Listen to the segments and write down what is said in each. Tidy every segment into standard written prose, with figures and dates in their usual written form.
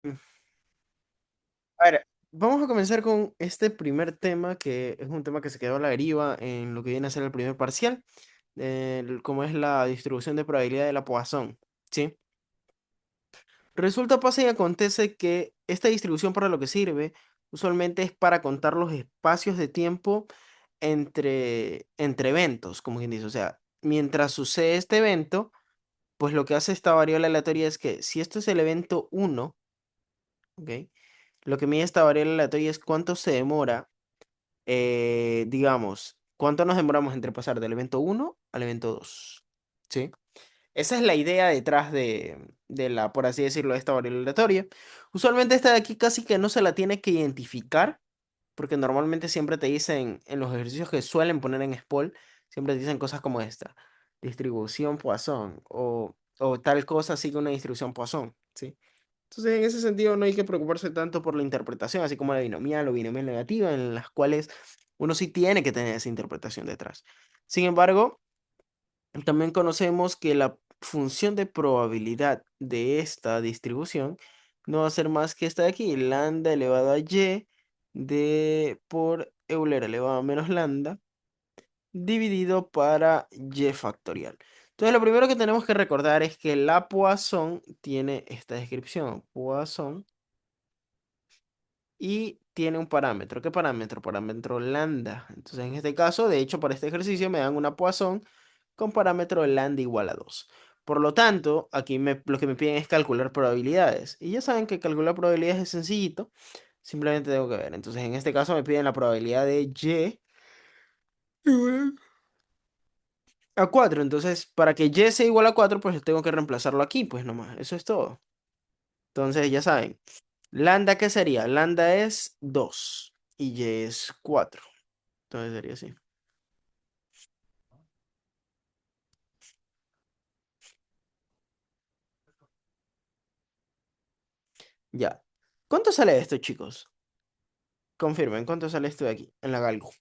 Mm. A ver, vamos a comenzar con este primer tema, que es un tema que se quedó a la deriva en lo que viene a ser el primer parcial, como es la distribución de probabilidad de la Poisson, ¿sí? Resulta, pasa y acontece que esta distribución para lo que sirve usualmente es para contar los espacios de tiempo entre eventos, como quien dice. O sea, mientras sucede este evento, pues lo que hace esta variable aleatoria es que si esto es el evento uno, ¿ok? Lo que mide esta variable aleatoria es cuánto se demora, digamos, cuánto nos demoramos entre pasar del evento uno al evento 2, ¿sí? Esa es la idea detrás de la, por así decirlo, de esta variable aleatoria. Usualmente esta de aquí casi que no se la tiene que identificar, porque normalmente siempre te dicen, en los ejercicios que suelen poner en SPOL, siempre te dicen cosas como esta: distribución Poisson, o tal cosa sigue una distribución Poisson, ¿sí? Entonces, en ese sentido, no hay que preocuparse tanto por la interpretación, así como la binomial o binomial negativa, en las cuales uno sí tiene que tener esa interpretación detrás. Sin embargo, también conocemos que la función de probabilidad de esta distribución no va a ser más que esta de aquí, lambda elevado a y de por Euler elevado a menos lambda dividido para y factorial. Entonces, lo primero que tenemos que recordar es que la Poisson tiene esta descripción: Poisson, y tiene un parámetro. ¿Qué parámetro? Parámetro lambda. Entonces, en este caso, de hecho, para este ejercicio me dan una Poisson con parámetro lambda igual a 2. Por lo tanto, aquí lo que me piden es calcular probabilidades. Y ya saben que calcular probabilidades es sencillito. Simplemente tengo que ver. Entonces, en este caso me piden la probabilidad de y igual a 4. Entonces, para que y sea igual a 4, pues tengo que reemplazarlo aquí. Pues nomás, eso es todo. Entonces, ya saben. Lambda, ¿qué sería? Lambda es 2 y y es 4. Entonces sería así. Ya. ¿Cuánto sale esto, chicos? Confirmen, ¿cuánto sale esto de aquí? En la Galgo.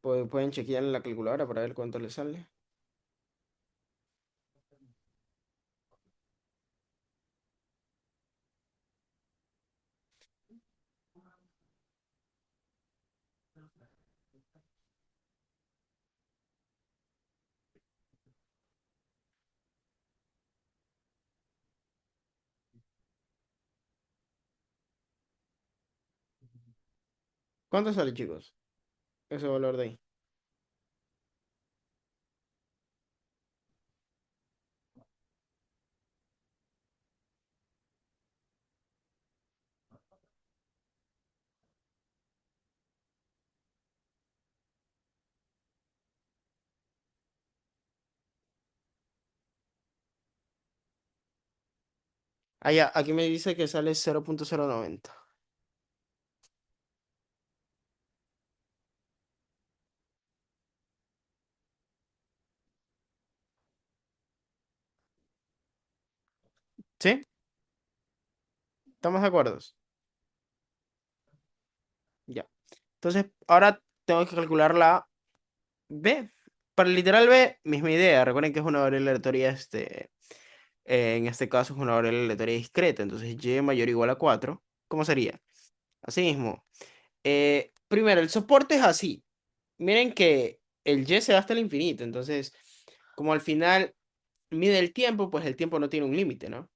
Pueden chequear en la calculadora para ver cuánto les sale. ¿Cuánto sale, chicos? Ese valor de ahí. Ah, ya, aquí me dice que sale 0.090. ¿Sí? ¿Estamos de acuerdo? Ya. Entonces, ahora tengo que calcular la B. Para el literal B, misma idea. Recuerden que es una variable aleatoria, en este caso es una variable aleatoria discreta. Entonces, y mayor o igual a 4. ¿Cómo sería? Así mismo. Primero, el soporte es así. Miren que el y se da hasta el infinito. Entonces, como al final mide el tiempo, pues el tiempo no tiene un límite, ¿no?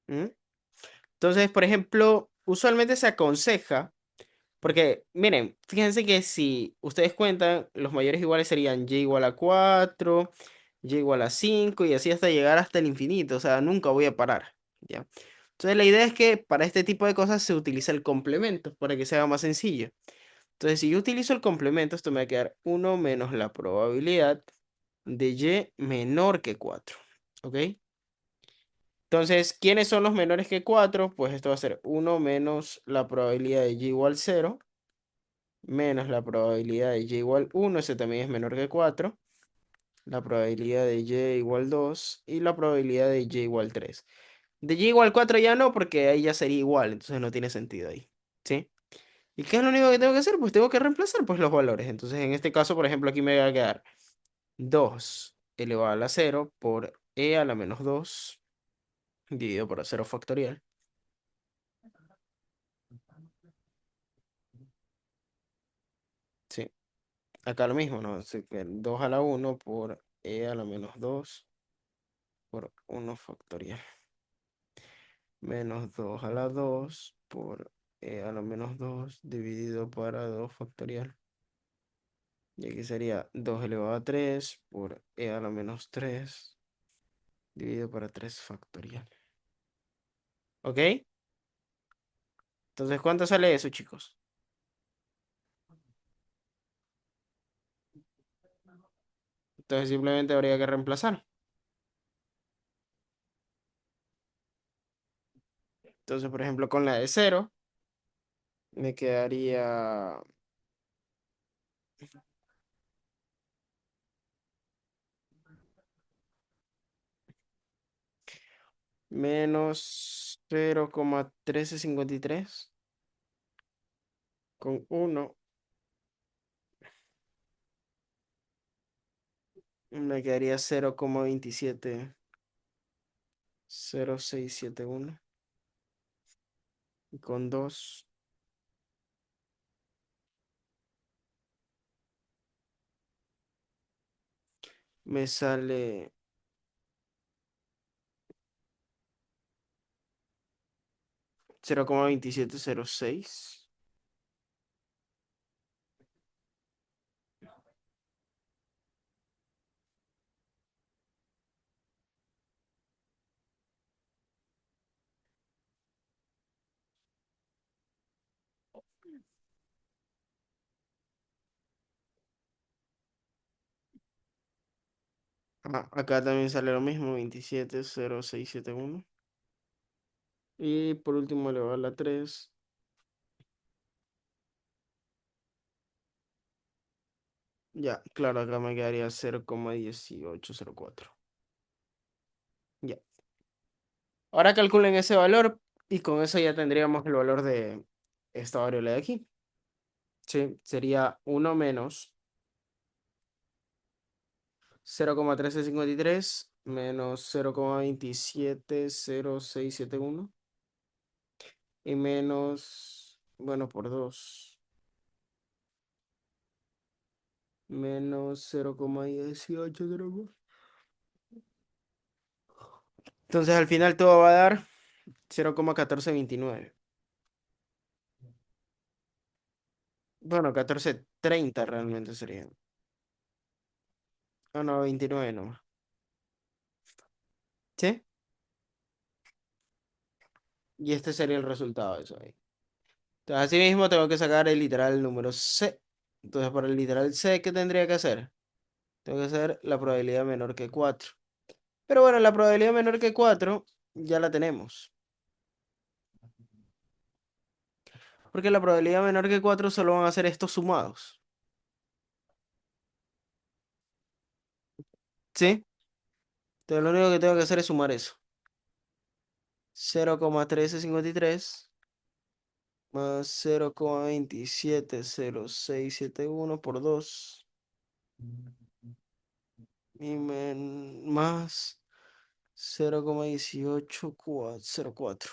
¿Mm? Entonces, por ejemplo, usualmente se aconseja, porque miren, fíjense que si ustedes cuentan, los mayores iguales serían y igual a 4, y igual a 5 y así hasta llegar hasta el infinito. O sea, nunca voy a parar, ¿ya? Entonces, la idea es que para este tipo de cosas se utiliza el complemento para que sea más sencillo. Entonces, si yo utilizo el complemento, esto me va a quedar uno menos la probabilidad de y menor que 4. ¿Ok? Entonces, ¿quiénes son los menores que 4? Pues esto va a ser uno menos la probabilidad de y igual 0, menos la probabilidad de y igual 1, ese también es menor que 4. la probabilidad de y igual 2 y la probabilidad de y igual 3. De y igual 4 ya no, porque ahí ya sería igual, entonces no tiene sentido ahí. ¿Sí? ¿Y qué es lo único que tengo que hacer? Pues tengo que reemplazar pues, los valores. Entonces, en este caso, por ejemplo, aquí me va a quedar 2 elevado a la 0 por e a la menos 2 dividido por 0 factorial. Sí, acá lo mismo, ¿no? Así que 2 a la 1 por e a la menos 2 por 1 factorial. Menos 2 a la 2 por e a la menos 2 dividido para 2 factorial. Y aquí sería 2 elevado a 3 por e a la menos 3 dividido para 3 factorial. ¿Ok? Entonces, ¿cuánto sale eso, chicos? Entonces simplemente habría que reemplazar. Entonces, por ejemplo, con la de 0 me quedaría menos 0,1353 con 1 me quedaría 0,270671 y con 2 me sale 0,2706. Acá también sale lo mismo, 270671. Y por último elevado a la 3. Ya, claro, acá me quedaría 0,1804. Ya. Ahora calculen ese valor y con eso ya tendríamos el valor de esta variable de aquí. Sí, sería uno menos 0,1353 menos 0,270671 y menos, bueno, por 2 menos 0,1804. Entonces al final todo va a dar 0,1429. Bueno, 1430 realmente sería. Ah, no, 29 nomás. ¿Sí? Y este sería el resultado de eso ahí. Entonces, así mismo tengo que sacar el literal número C. Entonces, para el literal C, ¿qué tendría que hacer? Tengo que hacer la probabilidad menor que 4. Pero bueno, la probabilidad menor que 4 ya la tenemos. Porque la probabilidad menor que 4 solo van a ser estos sumados. ¿Sí? Entonces, lo único que tengo que hacer es sumar eso. 0,1353 más 0,270671 por 2 y más 0,1804.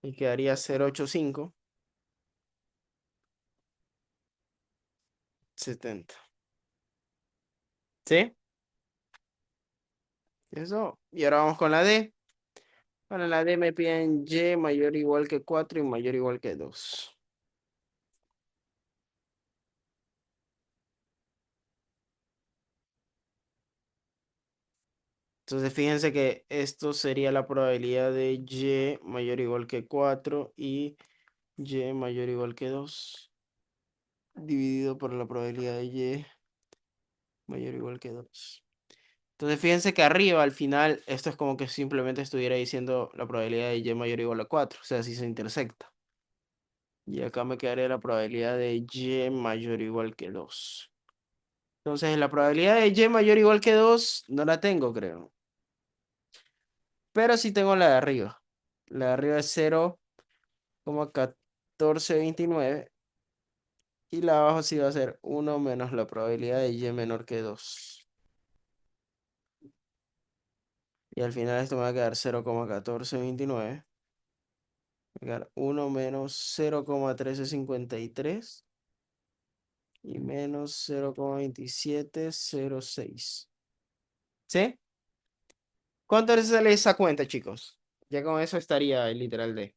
Y quedaría 0,8570. ¿Sí? Eso. Y ahora vamos con la D. Bueno, la D me piden Y mayor o igual que 4 y mayor o igual que 2. Entonces fíjense que esto sería la probabilidad de Y mayor o igual que 4 y Y mayor o igual que 2 dividido por la probabilidad de Y mayor o igual que 2. Entonces fíjense que arriba al final esto es como que simplemente estuviera diciendo la probabilidad de Y mayor o igual a 4, o sea, si se intersecta. Y acá me quedaría la probabilidad de y mayor o igual que 2. Entonces, la probabilidad de y mayor o igual que 2 no la tengo, creo. Pero sí tengo la de arriba. La de arriba es 0,1429. Y la de abajo sí va a ser 1 menos la probabilidad de y menor que 2. Y al final esto me va a quedar 0,1429. Me va a quedar 1 menos 0,1353 y menos 0,2706. ¿Sí? ¿Cuánto les sale esa cuenta, chicos? Ya con eso estaría el literal de.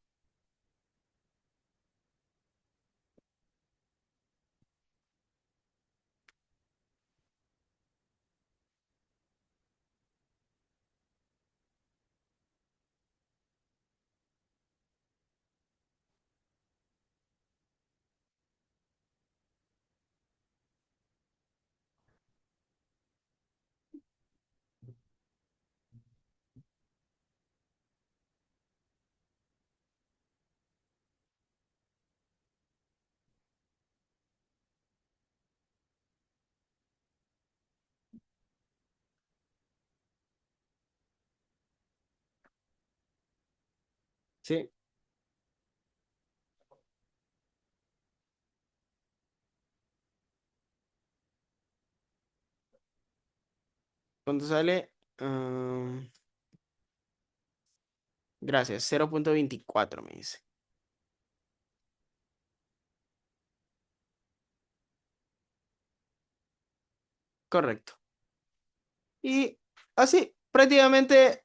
Sí. ¿Cuánto sale? Gracias. 0,24 me dice. Correcto. Y así, prácticamente,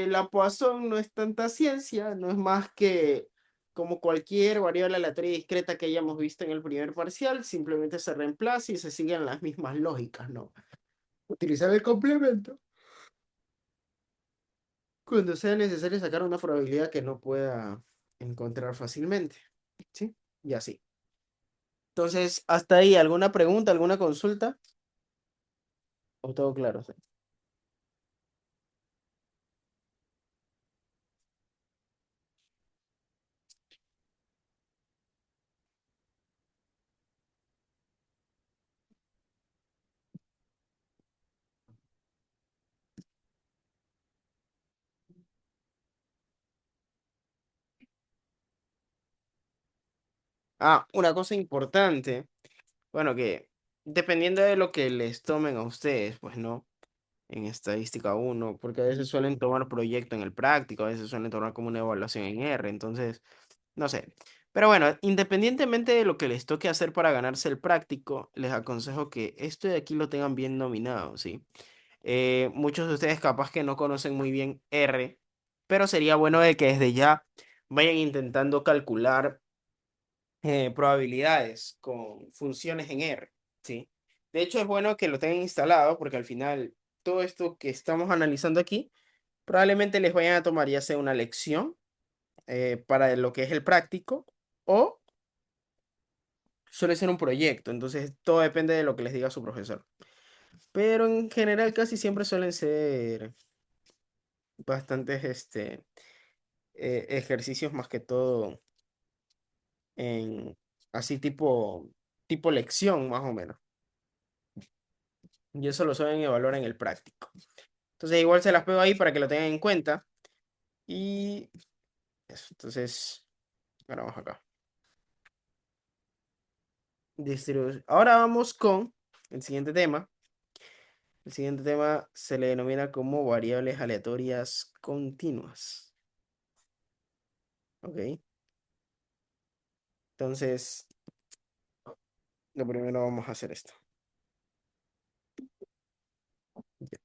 la Poisson no es tanta ciencia, no es más que como cualquier variable aleatoria discreta que hayamos visto en el primer parcial, simplemente se reemplaza y se siguen las mismas lógicas, ¿no? Utilizar el complemento cuando sea necesario sacar una probabilidad que no pueda encontrar fácilmente, ¿sí? Y así. Entonces, hasta ahí, ¿alguna pregunta, alguna consulta? ¿O todo claro? Sí. Ah, una cosa importante, bueno, que dependiendo de lo que les tomen a ustedes, pues no, en estadística uno, porque a veces suelen tomar proyecto en el práctico, a veces suelen tomar como una evaluación en R, entonces, no sé. Pero bueno, independientemente de lo que les toque hacer para ganarse el práctico, les aconsejo que esto de aquí lo tengan bien nominado, ¿sí? Muchos de ustedes capaz que no conocen muy bien R, pero sería bueno de que desde ya vayan intentando calcular probabilidades con funciones en R, ¿sí? De hecho, es bueno que lo tengan instalado porque al final todo esto que estamos analizando aquí probablemente les vayan a tomar ya sea una lección para lo que es el práctico o suele ser un proyecto, entonces todo depende de lo que les diga su profesor. Pero en general casi siempre suelen ser bastantes ejercicios más que todo en así tipo lección más o menos. Y eso lo suelen evaluar en el práctico. Entonces igual se las pego ahí para que lo tengan en cuenta. Y eso. Entonces, ahora vamos acá. Ahora vamos con el siguiente tema. El siguiente tema se le denomina como variables aleatorias continuas. ¿Ok? Entonces, lo primero vamos a hacer esto. Ya.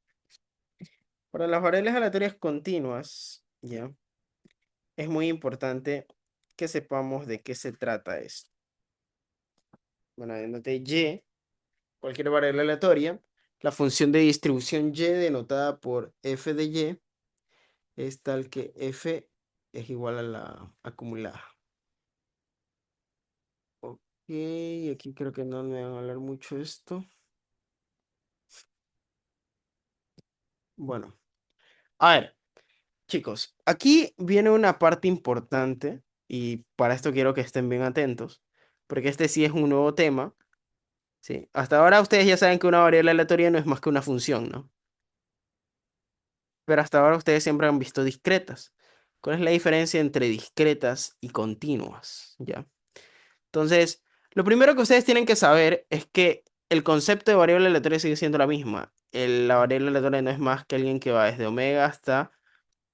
Para las variables aleatorias continuas, ¿ya? Es muy importante que sepamos de qué se trata esto. Bueno, denote Y, cualquier variable aleatoria, la función de distribución Y denotada por f de Y es tal que f es igual a la acumulada. Ok, aquí creo que no me van a hablar mucho esto. Bueno, a ver, chicos, aquí viene una parte importante y para esto quiero que estén bien atentos, porque este sí es un nuevo tema, ¿sí? Hasta ahora ustedes ya saben que una variable aleatoria no es más que una función, ¿no? Pero hasta ahora ustedes siempre han visto discretas. ¿Cuál es la diferencia entre discretas y continuas? ¿Ya? Entonces, lo primero que ustedes tienen que saber es que el concepto de variable aleatoria sigue siendo la misma. La variable aleatoria no es más que alguien que va desde omega hasta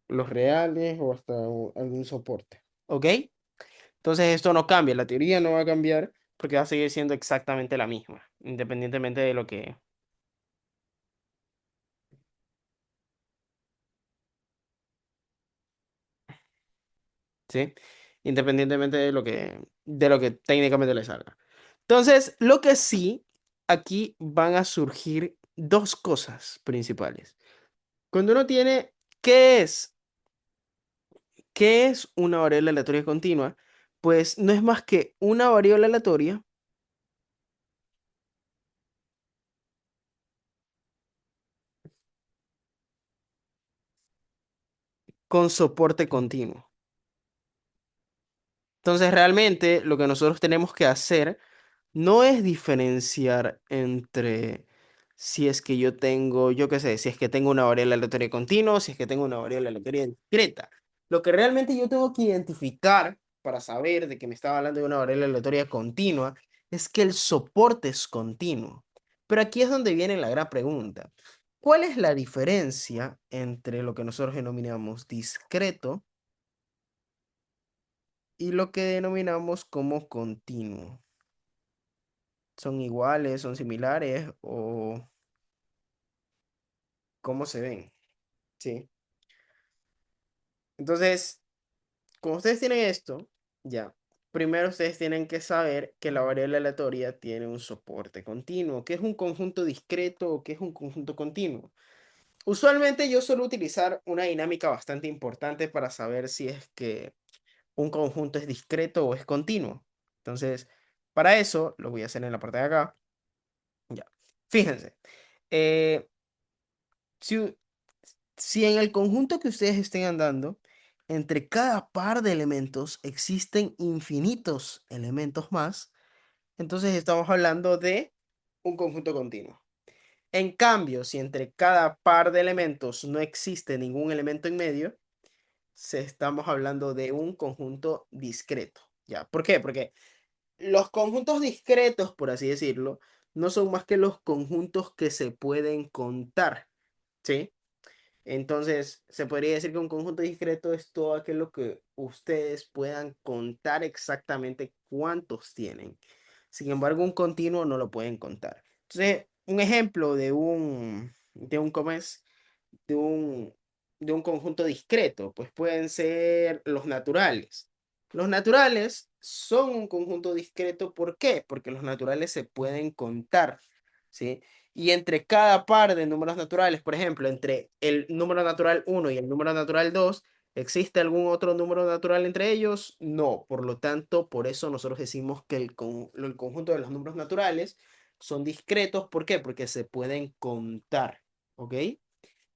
los reales o hasta algún soporte. ¿Ok? Entonces esto no cambia, la teoría no va a cambiar porque va a seguir siendo exactamente la misma, independientemente de lo que, ¿sí? Independientemente de lo que técnicamente le salga. Entonces, lo que sí, aquí van a surgir dos cosas principales. Cuando uno tiene, ¿qué es? ¿Qué es una variable aleatoria continua? Pues no es más que una variable aleatoria con soporte continuo. Entonces, realmente lo que nosotros tenemos que hacer no es diferenciar entre si es que yo tengo, yo qué sé, si es que tengo una variable aleatoria continua o si es que tengo una variable aleatoria discreta. Lo que realmente yo tengo que identificar para saber de que me estaba hablando de una variable aleatoria continua es que el soporte es continuo. Pero aquí es donde viene la gran pregunta. ¿Cuál es la diferencia entre lo que nosotros denominamos discreto y lo que denominamos como continuo? ¿Son iguales, son similares o cómo se ven? Sí. Entonces, como ustedes tienen esto, ya, primero ustedes tienen que saber que la variable aleatoria tiene un soporte continuo. ¿Qué es un conjunto discreto o qué es un conjunto continuo? Usualmente yo suelo utilizar una dinámica bastante importante para saber si es que un conjunto es discreto o es continuo. Entonces, para eso lo voy a hacer en la parte de acá. Ya. Fíjense. eh, si, Si en el conjunto que ustedes estén andando, entre cada par de elementos existen infinitos elementos más, entonces estamos hablando de un conjunto continuo. En cambio, si entre cada par de elementos no existe ningún elemento en medio, estamos hablando de un conjunto discreto. ¿Ya? ¿Por qué? Porque los conjuntos discretos, por así decirlo, no son más que los conjuntos que se pueden contar. ¿Sí? Entonces, se podría decir que un conjunto discreto es todo aquello que ustedes puedan contar exactamente cuántos tienen. Sin embargo, un continuo no lo pueden contar. Entonces, un ejemplo ¿cómo es? de un, de un conjunto discreto, pues pueden ser los naturales. Los naturales son un conjunto discreto, ¿por qué? Porque los naturales se pueden contar, ¿sí? Y entre cada par de números naturales, por ejemplo, entre el número natural uno y el número natural 2, ¿existe algún otro número natural entre ellos? No, por lo tanto, por eso nosotros decimos que el conjunto de los números naturales son discretos, ¿por qué? Porque se pueden contar, ¿ok?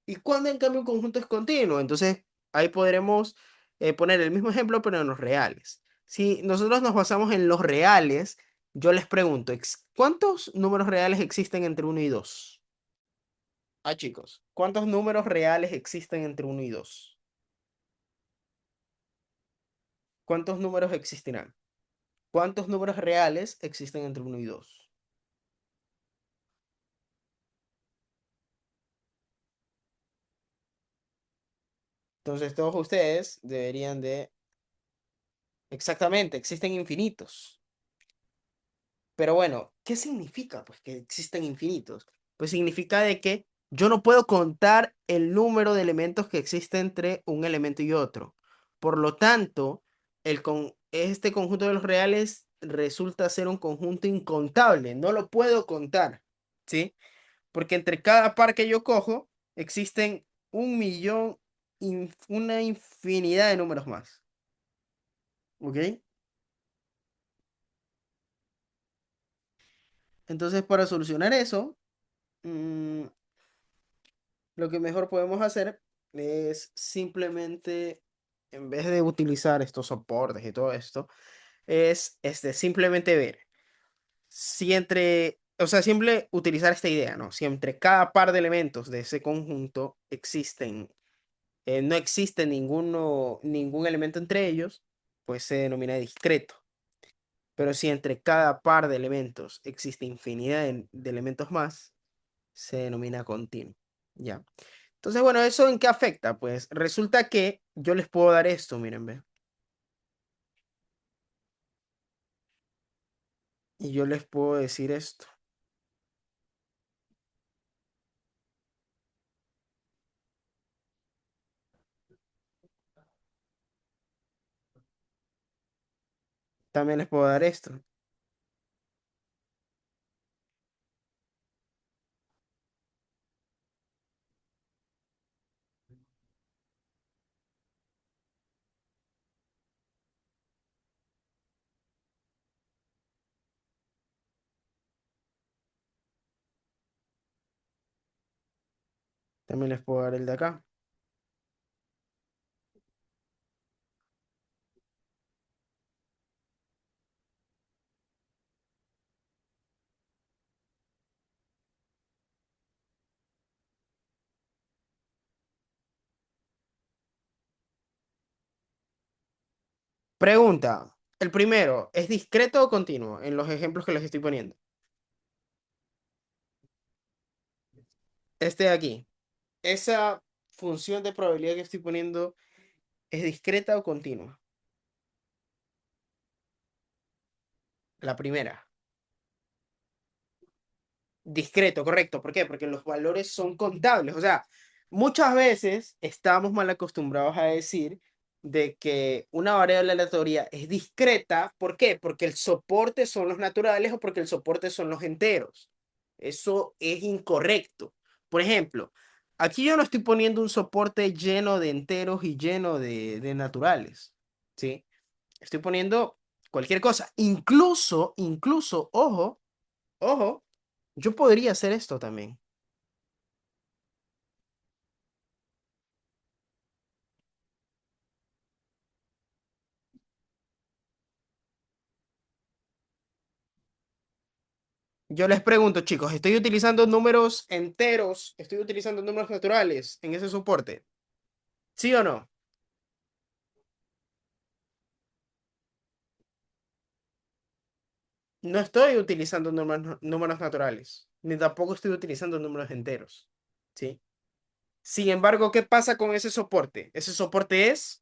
Y cuando en cambio un conjunto es continuo, entonces ahí podremos poner el mismo ejemplo, pero en los reales. Si nosotros nos basamos en los reales, yo les pregunto, ¿cuántos números reales existen entre uno y 2? Ah, chicos, ¿cuántos números reales existen entre uno y 2? ¿Cuántos números existirán? ¿Cuántos números reales existen entre uno y 2? Entonces todos ustedes deberían de... Exactamente, existen infinitos. Pero bueno, ¿qué significa? Pues que existen infinitos. Pues significa de que yo no puedo contar el número de elementos que existe entre un elemento y otro. Por lo tanto, este conjunto de los reales resulta ser un conjunto incontable. No lo puedo contar, ¿sí? Porque entre cada par que yo cojo existen un millón, una infinidad de números más. ¿Ok? Entonces, para solucionar eso, mm, lo que mejor podemos hacer es simplemente en vez de utilizar estos soportes y todo esto, es simplemente ver si entre, o sea, siempre utilizar esta idea, ¿no? Si entre cada par de elementos de ese conjunto no existe ningún elemento entre ellos, pues se denomina discreto. Pero si entre cada par de elementos existe infinidad de elementos más, se denomina continuo. ¿Ya? Entonces, bueno, ¿eso en qué afecta? Pues resulta que yo les puedo dar esto, miren, ve. Y yo les puedo decir esto. También les puedo dar esto. También les puedo dar el de acá. Pregunta. El primero, ¿es discreto o continuo en los ejemplos que les estoy poniendo? Este de aquí. Esa función de probabilidad que estoy poniendo, ¿es discreta o continua? La primera. Discreto, correcto. ¿Por qué? Porque los valores son contables. O sea, muchas veces estamos mal acostumbrados a decir de que una variable aleatoria es discreta. ¿Por qué? Porque el soporte son los naturales o porque el soporte son los enteros. Eso es incorrecto. Por ejemplo, aquí yo no estoy poniendo un soporte lleno de enteros y lleno de naturales. ¿Sí? Estoy poniendo cualquier cosa. Incluso, ojo, yo podría hacer esto también. Yo les pregunto, chicos, ¿estoy utilizando números enteros? ¿Estoy utilizando números naturales en ese soporte? ¿Sí o no? No estoy utilizando números naturales, ni tampoco estoy utilizando números enteros. ¿Sí? Sin embargo, ¿qué pasa con ese soporte? Ese soporte es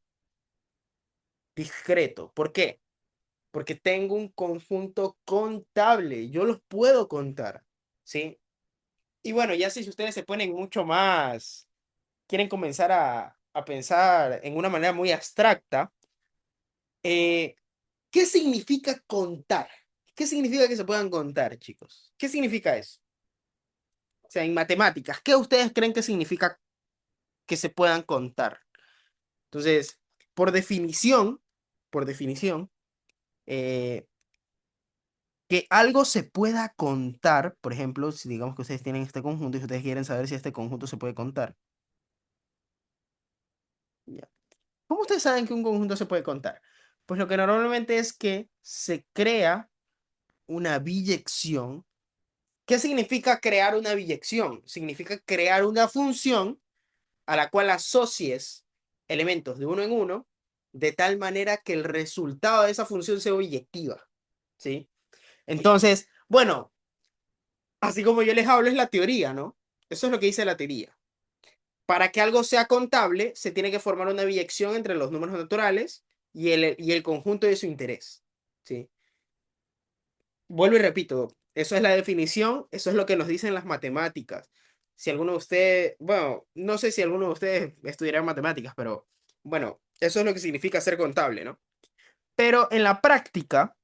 discreto. ¿Por qué? Porque tengo un conjunto contable. Yo los puedo contar. ¿Sí? Y bueno, ya si ustedes se ponen mucho más quieren comenzar a pensar en una manera muy abstracta, eh, ¿qué significa contar? ¿Qué significa que se puedan contar, chicos? ¿Qué significa eso? O sea, en matemáticas, ¿qué ustedes creen que significa que se puedan contar? Entonces, por definición, por definición, eh, que algo se pueda contar, por ejemplo, si digamos que ustedes tienen este conjunto y ustedes quieren saber si este conjunto se puede contar. ¿Ya? ¿Cómo ustedes saben que un conjunto se puede contar? Pues lo que normalmente es que se crea una biyección. ¿Qué significa crear una biyección? Significa crear una función a la cual asocies elementos de uno en uno, de tal manera que el resultado de esa función sea biyectiva. ¿Sí? Entonces, bueno, así como yo les hablo es la teoría, ¿no? Eso es lo que dice la teoría. Para que algo sea contable, se tiene que formar una biyección entre los números naturales y el conjunto de su interés. ¿Sí? Vuelvo y repito, eso es la definición, eso es lo que nos dicen las matemáticas. Si alguno de ustedes, bueno, no sé si alguno de ustedes estudiará matemáticas, pero bueno, eso es lo que significa ser contable, ¿no? Pero en la práctica,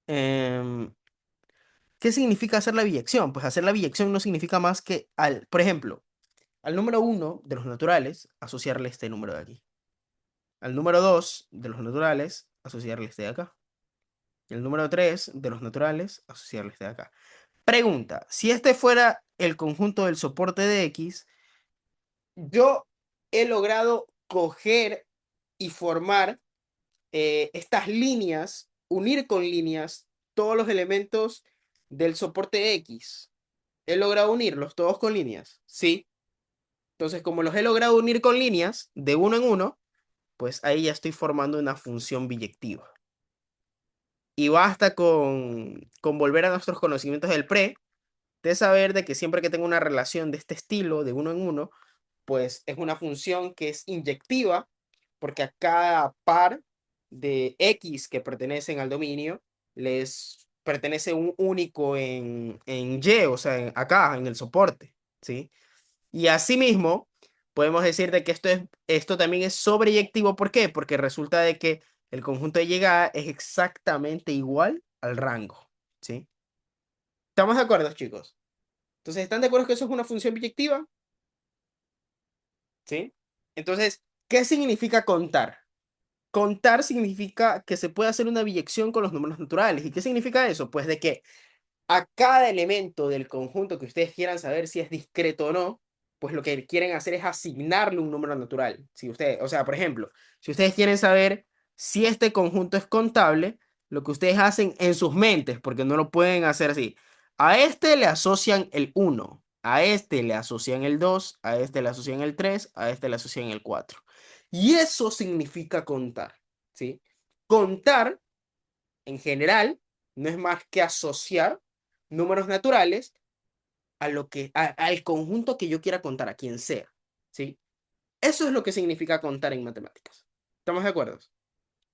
em, ¿qué significa hacer la biyección? Pues hacer la biyección no significa más que por ejemplo, al número uno de los naturales, asociarle este número de aquí. Al número 2 de los naturales, asociarle este de acá. Y al número 3 de los naturales, asociarle este de acá. Pregunta, si este fuera el conjunto del soporte de X, yo he logrado coger. y formar estas líneas, unir con líneas todos los elementos del soporte X. He logrado unirlos todos con líneas, sí. Entonces, como los he logrado unir con líneas de uno en uno, pues ahí ya estoy formando una función biyectiva. Y basta con volver a nuestros conocimientos del pre, de saber de que siempre que tengo una relación de este estilo, de uno en uno, pues es una función que es inyectiva, porque a cada par de X que pertenecen al dominio les pertenece un único en Y, o sea, acá, en el soporte, ¿sí? Y asimismo, podemos decir de que esto también es sobreyectivo. ¿Por qué? Porque resulta de que el conjunto de llegada es exactamente igual al rango, ¿sí? ¿Estamos de acuerdo, chicos? Entonces, ¿están de acuerdo que eso es una función biyectiva? ¿Sí? Entonces, ¿qué significa contar? Contar significa que se puede hacer una biyección con los números naturales. ¿Y qué significa eso? Pues de que a cada elemento del conjunto que ustedes quieran saber si es discreto o no, pues lo que quieren hacer es asignarle un número natural. Si ustedes, o sea, por ejemplo, si ustedes quieren saber si este conjunto es contable, lo que ustedes hacen en sus mentes, porque no lo pueden hacer así, a este le asocian el uno, a este le asocian el 2, a este le asocian el 3, a este le asocian el 4. Y eso significa contar, ¿sí? Contar en general, no es más que asociar números naturales a al conjunto que yo quiera contar, a quien sea, ¿sí? Eso es lo que significa contar en matemáticas. ¿Estamos de acuerdo?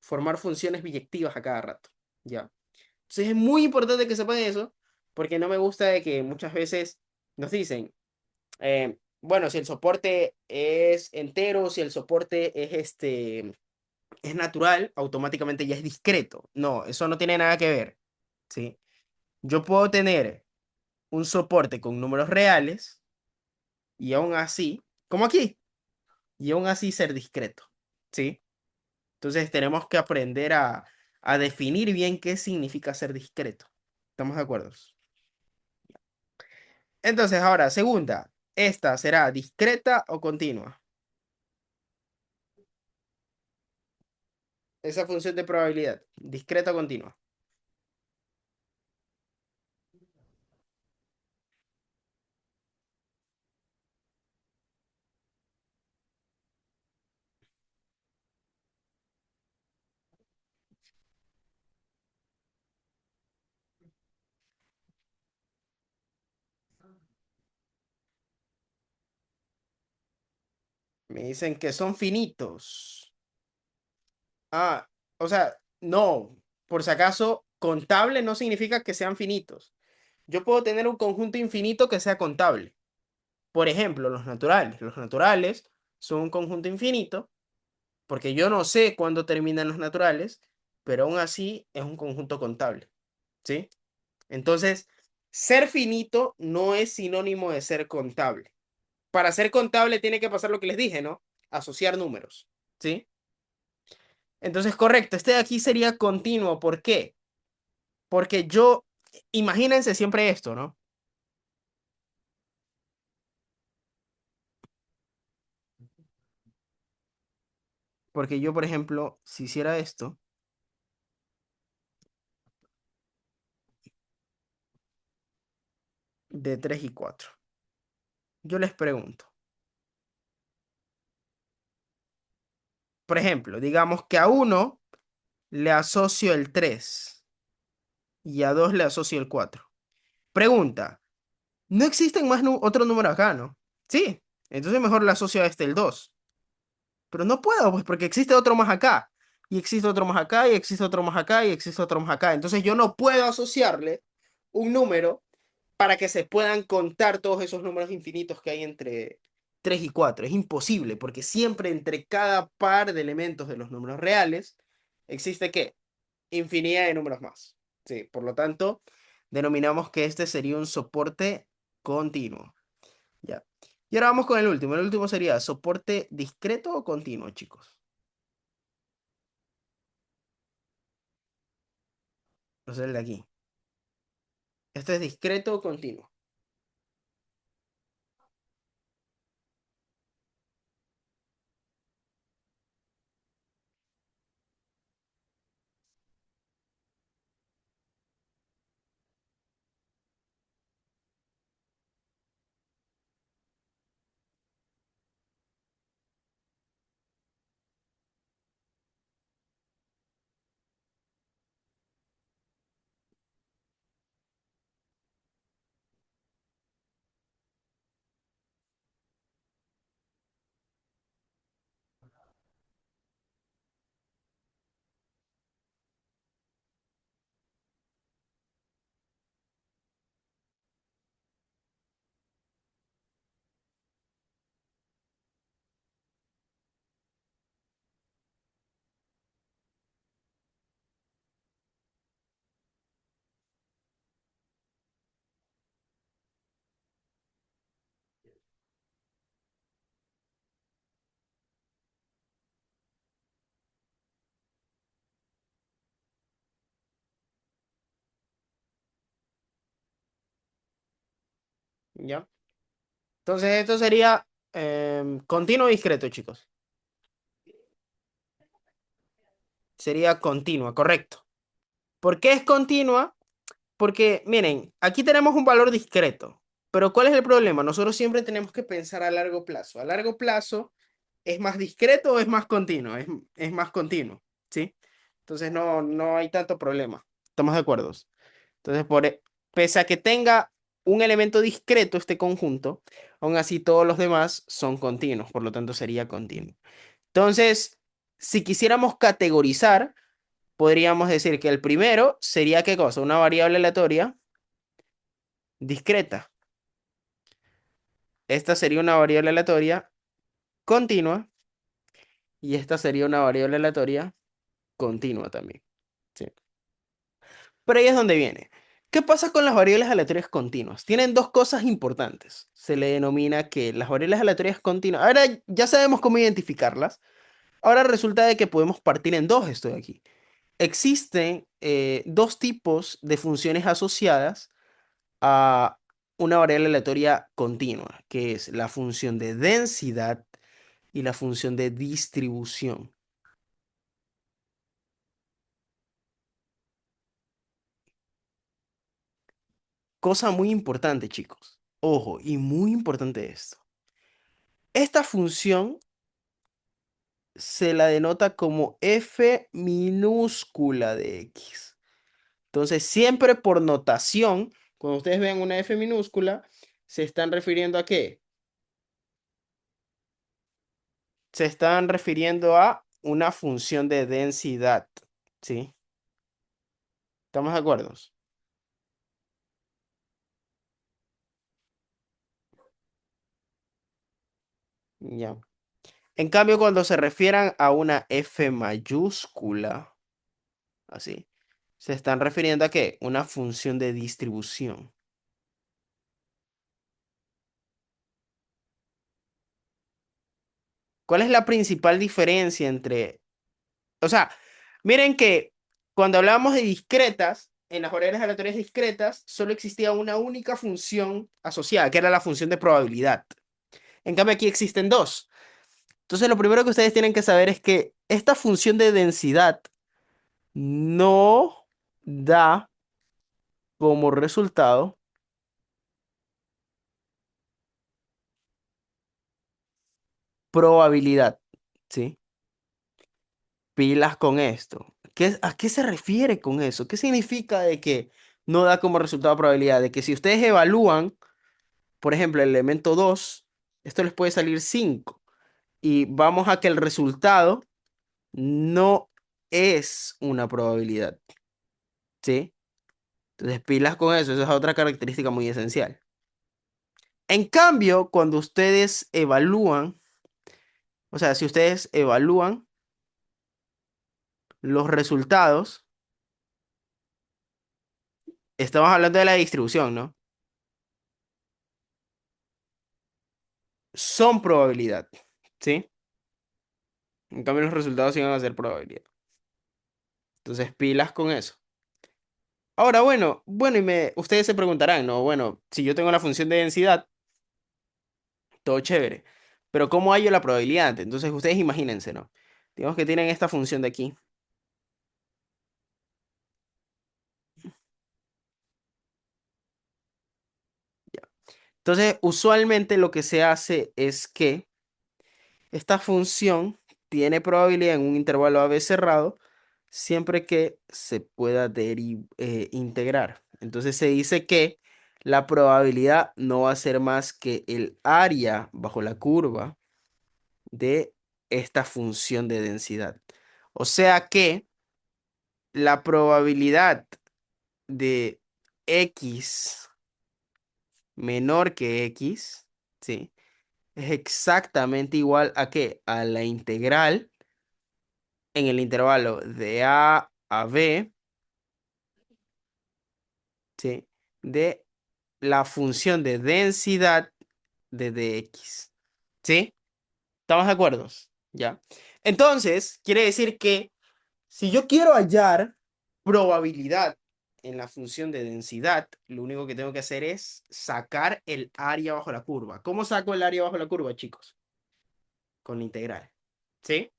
Formar funciones biyectivas a cada rato, ¿ya? Entonces es muy importante que sepan eso, porque no me gusta de que muchas veces nos dicen, bueno, si el soporte es entero, si el soporte es natural, automáticamente ya es discreto. No, eso no tiene nada que ver, ¿sí? Yo puedo tener un soporte con números reales y aún así, como aquí, y aún así ser discreto, ¿sí? Entonces tenemos que aprender a definir bien qué significa ser discreto. ¿Estamos de acuerdo? Entonces, ahora, segunda, ¿esta será discreta o continua? Esa función de probabilidad, discreta o continua. Me dicen que son finitos. Ah, o sea, no, por si acaso, contable no significa que sean finitos. Yo puedo tener un conjunto infinito que sea contable. Por ejemplo, los naturales. Los naturales son un conjunto infinito, porque yo no sé cuándo terminan los naturales, pero aún así es un conjunto contable, ¿sí? Entonces, ser finito no es sinónimo de ser contable. Para ser contable tiene que pasar lo que les dije, ¿no? Asociar números, ¿sí? Entonces, correcto, este de aquí sería continuo. ¿Por qué? Porque imagínense siempre esto, ¿no? Porque yo, por ejemplo, si hiciera esto, de 3 y 4, yo les pregunto, por ejemplo, digamos que a uno le asocio el 3 y a 2 le asocio el 4. Pregunta, ¿no existen más otro número acá, no? Sí, entonces mejor le asocio a este el 2. Pero no puedo, pues porque existe otro más acá. Y existe otro más acá, y existe otro más acá, y existe otro más acá. Entonces yo no puedo asociarle un número para que se puedan contar todos esos números infinitos que hay entre 3 y 4. Es imposible, porque siempre entre cada par de elementos de los números reales existe ¿qué? Infinidad de números más. Sí, por lo tanto, denominamos que este sería un soporte continuo. Ya. Y ahora vamos con el último. El último sería soporte discreto o continuo, chicos. No sé el de aquí. ¿Este es discreto o continuo? ¿Ya? Entonces esto sería continuo o discreto, chicos. Sería continua, correcto. ¿Por qué es continua? Porque, miren, aquí tenemos un valor discreto, pero ¿cuál es el problema? Nosotros siempre tenemos que pensar a largo plazo. A largo plazo, ¿es más discreto o es más continuo? Es más continuo, ¿sí? Entonces no hay tanto problema. ¿Estamos de acuerdo? Entonces, pese a que tenga un elemento discreto este conjunto, aún así todos los demás son continuos, por lo tanto sería continuo. Entonces, si quisiéramos categorizar, podríamos decir que el primero sería ¿qué cosa? Una variable aleatoria discreta. Esta sería una variable aleatoria continua y esta sería una variable aleatoria continua también. ¿Sí? Pero ahí es donde viene. ¿Qué pasa con las variables aleatorias continuas? Tienen dos cosas importantes. Se le denomina que las variables aleatorias continuas. Ahora ya sabemos cómo identificarlas. Ahora resulta de que podemos partir en dos esto de aquí. Existen dos tipos de funciones asociadas a una variable aleatoria continua, que es la función de densidad y la función de distribución. Cosa muy importante, chicos. Ojo, y muy importante esto. Esta función se la denota como f minúscula de x. Entonces, siempre por notación, cuando ustedes vean una f minúscula, se están refiriendo a qué? Se están refiriendo a una función de densidad, ¿sí? ¿Estamos de acuerdo? Ya. En cambio, cuando se refieran a una f mayúscula, así, se están refiriendo a qué? Una función de distribución. ¿Cuál es la principal diferencia entre... O sea, miren que cuando hablábamos de discretas, en las variables aleatorias discretas, solo existía una única función asociada, que era la función de probabilidad. En cambio, aquí existen dos. Entonces, lo primero que ustedes tienen que saber es que esta función de densidad no da como resultado probabilidad, ¿sí? Pilas con esto. ¿A qué se refiere con eso? ¿Qué significa de que no da como resultado probabilidad? De que si ustedes evalúan, por ejemplo, el elemento 2, esto les puede salir 5 y vamos a que el resultado no es una probabilidad, ¿sí? Entonces, pilas con eso, esa es otra característica muy esencial. En cambio, cuando ustedes evalúan, o sea, si ustedes evalúan los resultados, estamos hablando de la distribución, ¿no? Son probabilidad, ¿sí? En cambio, los resultados sí van a ser probabilidad. Entonces, pilas con eso. Ahora, bueno, ustedes se preguntarán, ¿no? Bueno, si yo tengo la función de densidad, todo chévere, pero ¿cómo hallo la probabilidad? Entonces, ustedes imagínense, ¿no? Digamos que tienen esta función de aquí. Entonces, usualmente lo que se hace es que esta función tiene probabilidad en un intervalo a b cerrado siempre que se pueda integrar. Entonces se dice que la probabilidad no va a ser más que el área bajo la curva de esta función de densidad. O sea que la probabilidad de x menor que x, ¿sí? Es exactamente igual a qué? A la integral en el intervalo de a b, ¿sí? De la función de densidad de dx. ¿Sí? ¿Estamos de acuerdo? ¿Ya? Entonces, quiere decir que si yo quiero hallar probabilidad en la función de densidad, lo único que tengo que hacer es sacar el área bajo la curva. ¿Cómo saco el área bajo la curva, chicos? Con la integral. ¿Sí?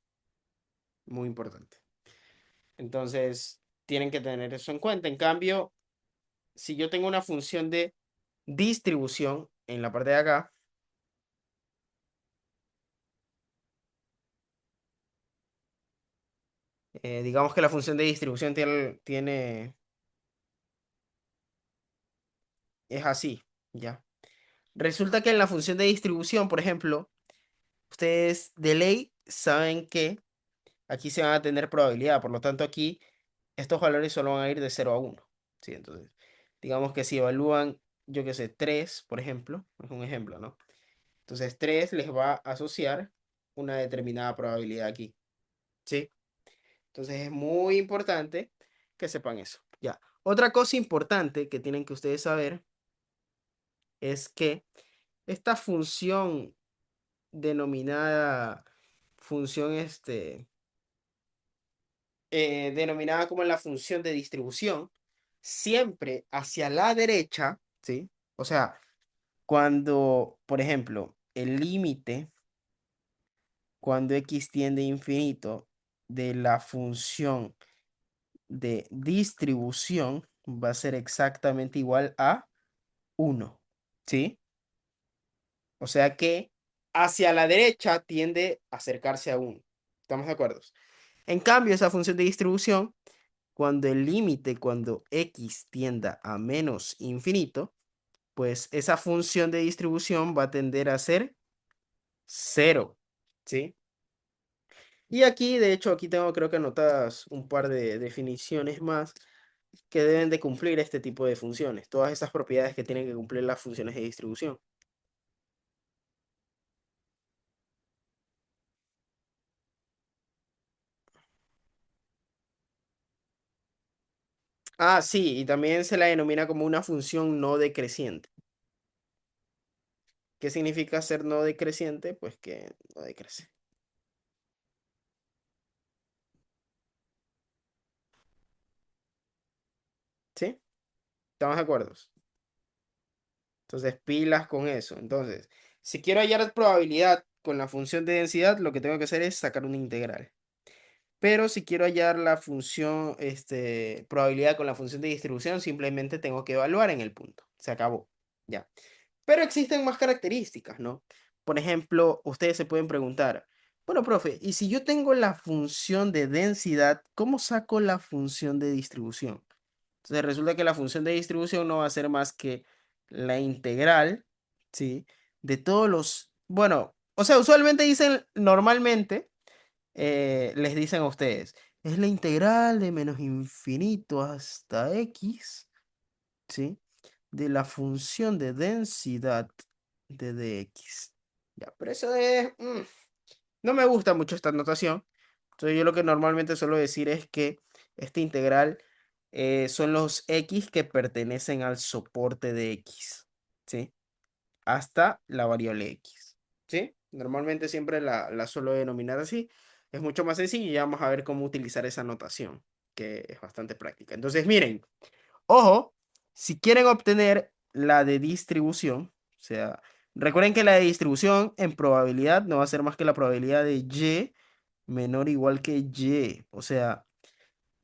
Muy importante. Entonces, tienen que tener eso en cuenta. En cambio, si yo tengo una función de distribución en la parte de acá, digamos que la función de distribución es así, ¿ya? Resulta que en la función de distribución, por ejemplo, ustedes de ley saben que aquí se van a tener probabilidad, por lo tanto aquí estos valores solo van a ir de 0 a 1. ¿Sí? Entonces, digamos que si evalúan, yo qué sé, 3 por ejemplo, es un ejemplo, ¿no? Entonces 3 les va a asociar una determinada probabilidad aquí, ¿sí? Entonces es muy importante que sepan eso. Ya. Otra cosa importante que tienen que ustedes saber es que esta función denominada función denominada como la función de distribución, siempre hacia la derecha, ¿sí? O sea, cuando, por ejemplo, el límite, cuando x tiende a infinito de la función de distribución va a ser exactamente igual a 1, ¿sí? O sea que hacia la derecha tiende a acercarse a 1. ¿Estamos de acuerdo? En cambio, esa función de distribución, cuando el límite, cuando x tienda a menos infinito, pues esa función de distribución va a tender a ser 0, ¿sí? Y aquí, de hecho, aquí tengo creo que anotadas un par de definiciones más que deben de cumplir este tipo de funciones, todas esas propiedades que tienen que cumplir las funciones de distribución. Ah, sí, y también se la denomina como una función no decreciente. ¿Qué significa ser no decreciente? Pues que no decrece. ¿Sí? ¿Estamos de acuerdo? Entonces, pilas con eso. Entonces, si quiero hallar probabilidad con la función de densidad, lo que tengo que hacer es sacar una integral. Pero si quiero hallar la función, probabilidad con la función de distribución, simplemente tengo que evaluar en el punto. Se acabó. Ya. Pero existen más características, ¿no? Por ejemplo, ustedes se pueden preguntar, bueno, profe, ¿y si yo tengo la función de densidad, cómo saco la función de distribución? Entonces resulta que la función de distribución no va a ser más que la integral, ¿sí? De todos los, bueno, o sea, usualmente dicen, normalmente, les dicen a ustedes, es la integral de menos infinito hasta x, ¿sí? De la función de densidad de dx. Ya, pero eso es, no me gusta mucho esta notación. Entonces yo lo que normalmente suelo decir es que esta integral son los x que pertenecen al soporte de x, ¿sí? Hasta la variable x, ¿sí? Normalmente siempre la suelo denominar así. Es mucho más sencillo y ya vamos a ver cómo utilizar esa notación, que es bastante práctica. Entonces, miren, ojo, si quieren obtener la de distribución, o sea, recuerden que la de distribución en probabilidad no va a ser más que la probabilidad de y menor o igual que y. O sea,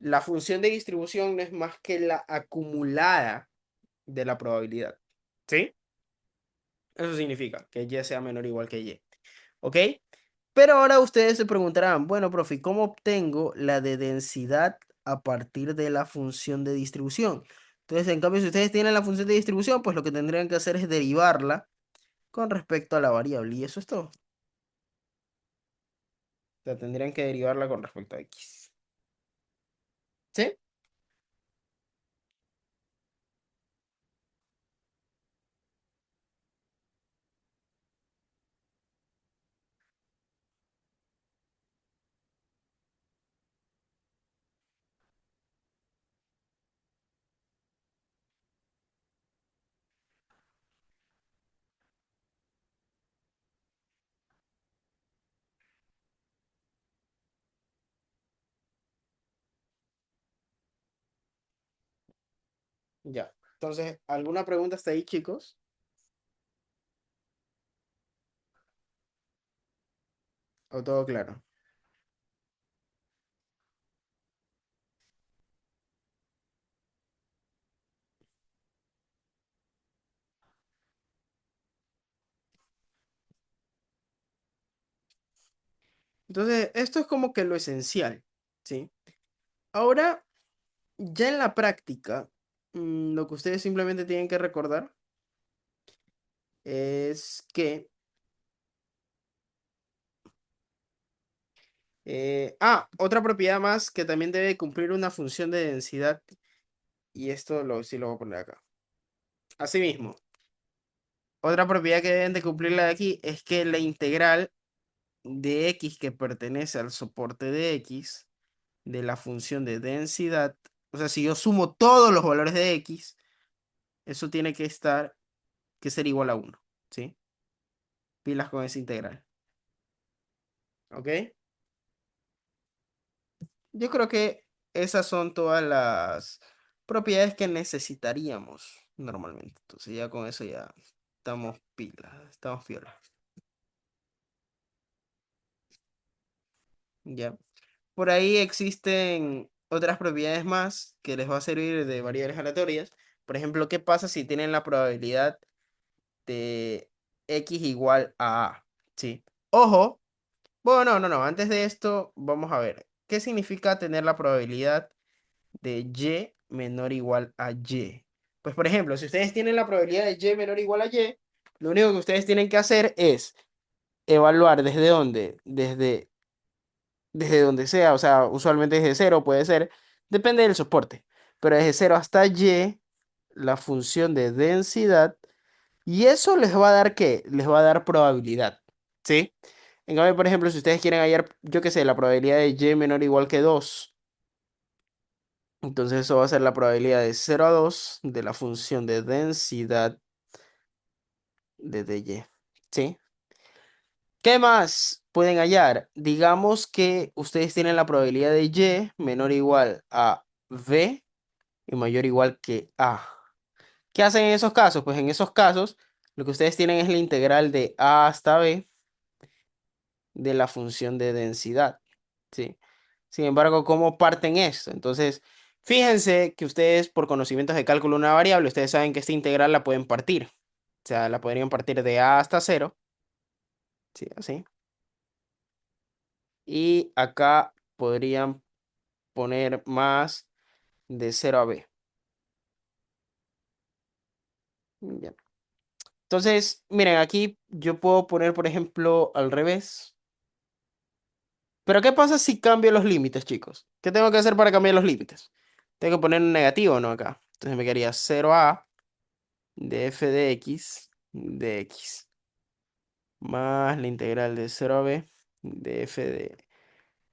la función de distribución no es más que la acumulada de la probabilidad. ¿Sí? Eso significa que y sea menor o igual que y. ¿Ok? Pero ahora ustedes se preguntarán, bueno, profe, ¿y cómo obtengo la de densidad a partir de la función de distribución? Entonces, en cambio, si ustedes tienen la función de distribución, pues lo que tendrían que hacer es derivarla con respecto a la variable. Y eso es todo. O sea, tendrían que derivarla con respecto a x. ¿Sí? Ya. Entonces, ¿alguna pregunta hasta ahí, chicos? ¿O todo claro? Entonces, esto es como que lo esencial, ¿sí? Ahora, ya en la práctica, lo que ustedes simplemente tienen que recordar es que... otra propiedad más que también debe cumplir una función de densidad, y esto sí lo voy a poner acá. Asimismo, otra propiedad que deben de cumplir la de aquí es que la integral de x que pertenece al soporte de x de la función de densidad, o sea, si yo sumo todos los valores de x, eso tiene que ser igual a uno, ¿sí? Pilas con esa integral, ¿ok? Yo creo que esas son todas las propiedades que necesitaríamos normalmente. Entonces ya con eso ya estamos pilas, estamos piola. Ya. Por ahí existen otras propiedades más que les va a servir de variables aleatorias. Por ejemplo, ¿qué pasa si tienen la probabilidad de x igual a A? ¿Sí? Ojo. Bueno, no. Antes de esto, vamos a ver. ¿Qué significa tener la probabilidad de y menor o igual a y? Pues, por ejemplo, si ustedes tienen la probabilidad de y menor o igual a y, lo único que ustedes tienen que hacer es evaluar desde dónde, desde donde sea, o sea, usualmente desde cero puede ser, depende del soporte, pero desde cero hasta y, la función de densidad, y eso les va a dar ¿qué? Les va a dar probabilidad, ¿sí? En cambio, por ejemplo, si ustedes quieren hallar, yo qué sé, la probabilidad de y menor o igual que 2, entonces eso va a ser la probabilidad de 0 a 2 de la función de densidad de dy, ¿sí? ¿Qué más pueden hallar? Digamos que ustedes tienen la probabilidad de y menor o igual a b y mayor o igual que a. ¿Qué hacen en esos casos? Pues en esos casos lo que ustedes tienen es la integral de a hasta b de la función de densidad, ¿sí? Sin embargo, ¿cómo parten esto? Entonces, fíjense que ustedes por conocimientos de cálculo de una variable, ustedes saben que esta integral la pueden partir. O sea, la podrían partir de a hasta cero, ¿sí? Así. Y acá podrían poner más de cero a b. Ya. Entonces, miren, aquí yo puedo poner, por ejemplo, al revés. Pero ¿qué pasa si cambio los límites, chicos? ¿Qué tengo que hacer para cambiar los límites? Tengo que poner un negativo, ¿no? Acá. Entonces me quedaría 0a de f de x más la integral de 0 a b de f de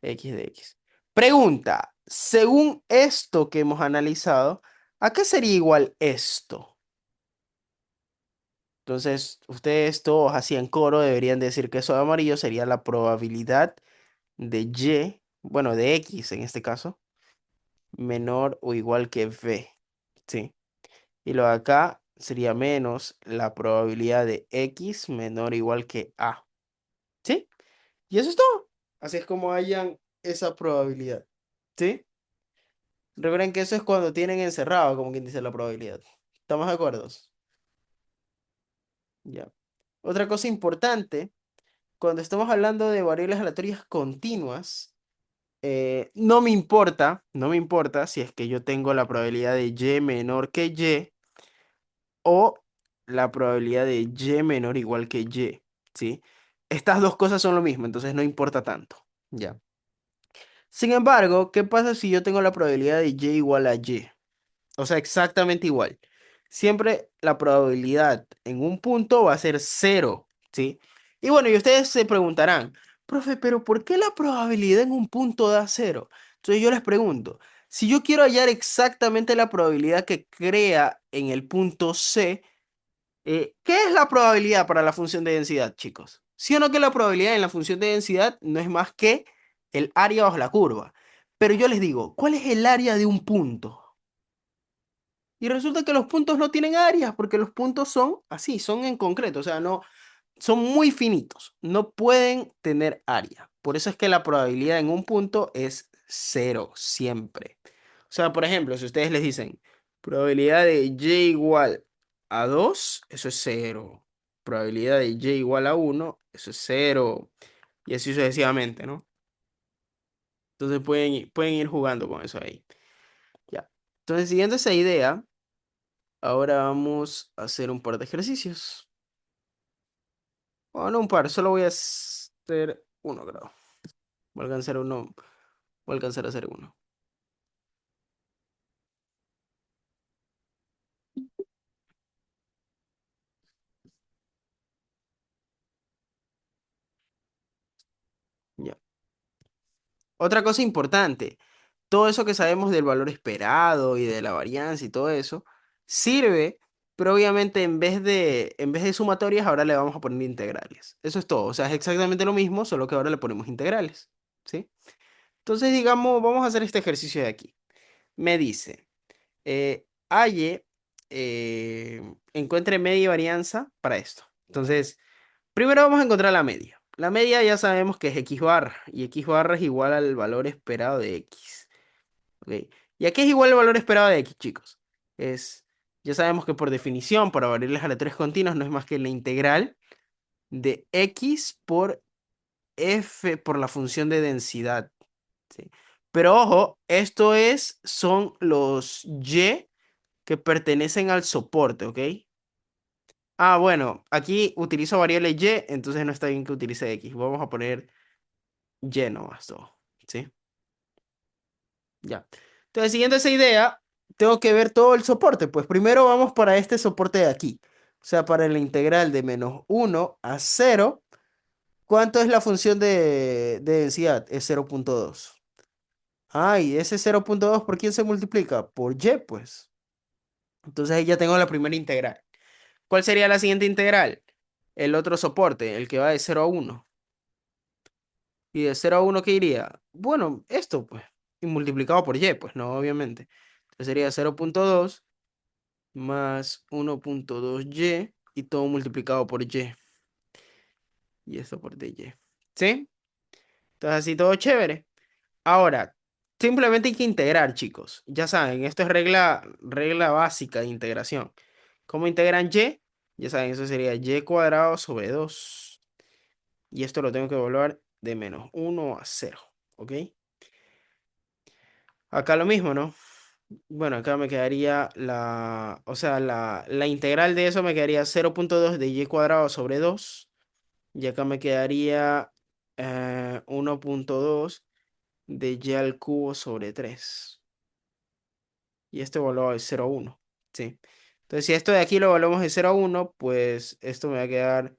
x. Pregunta, según esto que hemos analizado, ¿a qué sería igual esto? Entonces, ustedes todos así en coro deberían decir que eso de amarillo sería la probabilidad de y, bueno, de x en este caso, menor o igual que v, ¿sí? Y lo de acá sería menos la probabilidad de x menor o igual que a, ¿sí? Y eso es todo. Así es como hayan esa probabilidad, ¿sí? Recuerden que eso es cuando tienen encerrado, como quien dice la probabilidad. ¿Estamos de acuerdo? Ya. Otra cosa importante, cuando estamos hablando de variables aleatorias continuas, no me importa si es que yo tengo la probabilidad de y menor que y o la probabilidad de y menor o igual que y, ¿sí? Estas dos cosas son lo mismo, entonces no importa tanto, ¿ya? Sin embargo, ¿qué pasa si yo tengo la probabilidad de y igual a y? O sea, exactamente igual. Siempre la probabilidad en un punto va a ser cero, ¿sí? Y bueno, y ustedes se preguntarán, profe, pero ¿por qué la probabilidad en un punto da cero? Entonces yo les pregunto, si yo quiero hallar exactamente la probabilidad que crea en el punto C, ¿qué es la probabilidad para la función de densidad, chicos? ¿Sí o no que la probabilidad en la función de densidad no es más que el área bajo la curva? Pero yo les digo, ¿cuál es el área de un punto? Y resulta que los puntos no tienen áreas, porque los puntos son así, son en concreto, o sea, no, son muy finitos, no pueden tener área. Por eso es que la probabilidad en un punto es cero siempre. O sea, por ejemplo, si ustedes les dicen probabilidad de y igual a 2, eso es cero. Probabilidad de y igual a uno, eso es cero. Y así sucesivamente, ¿no? Entonces pueden ir jugando con eso ahí. Ya. Entonces, siguiendo esa idea, ahora vamos a hacer un par de ejercicios. O no un par, solo voy a hacer uno, creo. Voy a alcanzar uno, voy a alcanzar a hacer uno. Ya. Otra cosa importante, todo eso que sabemos del valor esperado y de la varianza y todo eso, sirve, pero obviamente en vez de sumatorias, ahora le vamos a poner integrales. Eso es todo. O sea, es exactamente lo mismo, solo que ahora le ponemos integrales. ¿Sí? Entonces, digamos, vamos a hacer este ejercicio de aquí. Me dice, halle, encuentre media y varianza para esto. Entonces, primero vamos a encontrar la media. La media ya sabemos que es x barra, y x barra es igual al valor esperado de x. ¿Ok? ¿Y a qué es igual el valor esperado de x, chicos? Es, ya sabemos que por definición, para variables aleatorias continuas, no es más que la integral de x por f por la función de densidad. ¿Sí? Pero ojo, son los y que pertenecen al soporte, ¿ok? Ah, bueno, aquí utilizo variable y, entonces no está bien que utilice x. Vamos a poner y nomás todo, ¿sí? Ya. Entonces, siguiendo esa idea, tengo que ver todo el soporte. Pues primero vamos para este soporte de aquí. O sea, para la integral de -1 a 0. ¿Cuánto es la función de densidad? Es 0,2. Ah, y ese 0,2, ¿por quién se multiplica? Por y, pues. Entonces ahí ya tengo la primera integral. ¿Cuál sería la siguiente integral? El otro soporte, el que va de 0 a 1. ¿Y de 0 a 1 qué iría? Bueno, esto, pues. Y multiplicado por y, pues, no, obviamente. Entonces sería 0,2 más 1,2y y todo multiplicado por y. Y esto por dy. ¿Sí? Entonces así todo chévere. Ahora, simplemente hay que integrar, chicos. Ya saben, esto es regla básica de integración. ¿Cómo integran y? Ya saben, eso sería y cuadrado sobre 2. Y esto lo tengo que evaluar de -1 a 0. ¿Ok? Acá lo mismo, ¿no? Bueno, acá me quedaría o sea, la integral de eso me quedaría 0,2 de y cuadrado sobre 2. Y acá me quedaría 1,2 de y al cubo sobre 3. Y esto evaluado de 0 a 1. ¿Sí? Entonces, si esto de aquí lo evaluamos de 0 a 1, pues esto me va a quedar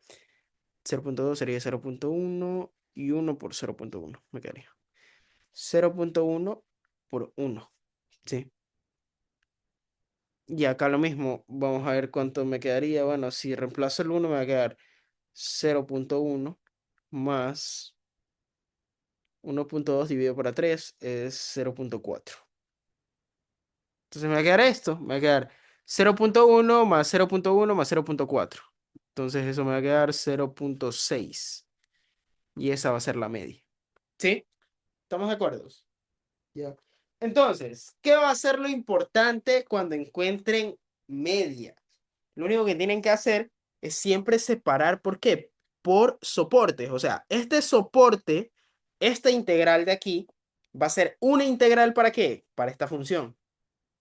0,2 sería 0,1 y 1 por 0,1. Me quedaría 0,1 por 1. ¿Sí? Y acá lo mismo, vamos a ver cuánto me quedaría. Bueno, si reemplazo el 1 me va a quedar 0,1 más 1,2 dividido por 3 es 0,4. Entonces me va a quedar esto, me va a quedar 0,1 más 0,1 más 0,4. Entonces eso me va a quedar 0,6. Y esa va a ser la media. ¿Sí? ¿Estamos de acuerdo? Ya. Entonces, ¿qué va a ser lo importante cuando encuentren media? Lo único que tienen que hacer es siempre separar, ¿por qué? Por soportes. O sea, este soporte, esta integral de aquí, va a ser una integral ¿para qué? Para esta función.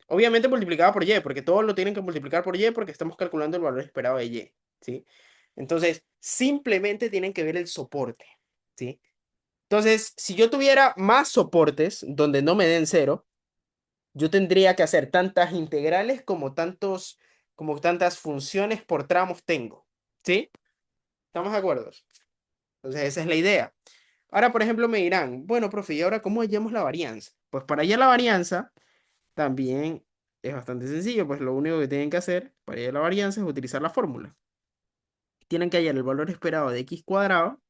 Obviamente multiplicada por y, porque todos lo tienen que multiplicar por y porque estamos calculando el valor esperado de y, ¿sí? Entonces, simplemente tienen que ver el soporte, ¿sí? Entonces, si yo tuviera más soportes donde no me den cero, yo tendría que hacer tantas integrales como tantas funciones por tramos tengo. ¿Sí? ¿Estamos de acuerdo? Entonces, esa es la idea. Ahora, por ejemplo, me dirán, bueno, profe, ¿y ahora cómo hallamos la varianza? Pues para hallar la varianza también es bastante sencillo, pues lo único que tienen que hacer para hallar la varianza es utilizar la fórmula. Tienen que hallar el valor esperado de x cuadrado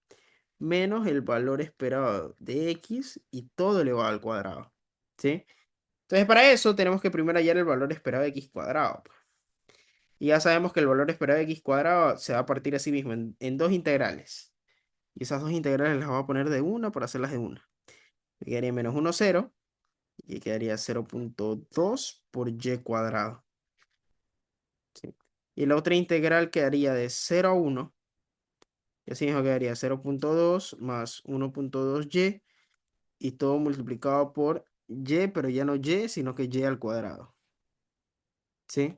menos el valor esperado de x y todo elevado al cuadrado. ¿Sí? Entonces, para eso tenemos que primero hallar el valor esperado de x cuadrado, pues. Y ya sabemos que el valor esperado de x cuadrado se va a partir a sí mismo en dos integrales. Y esas dos integrales las vamos a poner de una por hacerlas de una. Me quedaría menos uno 0. Y quedaría 0,2 por y cuadrado. ¿Sí? Y la otra integral quedaría de 0 a 1. Y así mismo quedaría 0,2 más 1,2y. Y todo multiplicado por y, pero ya no y, sino que y al cuadrado. ¿Sí?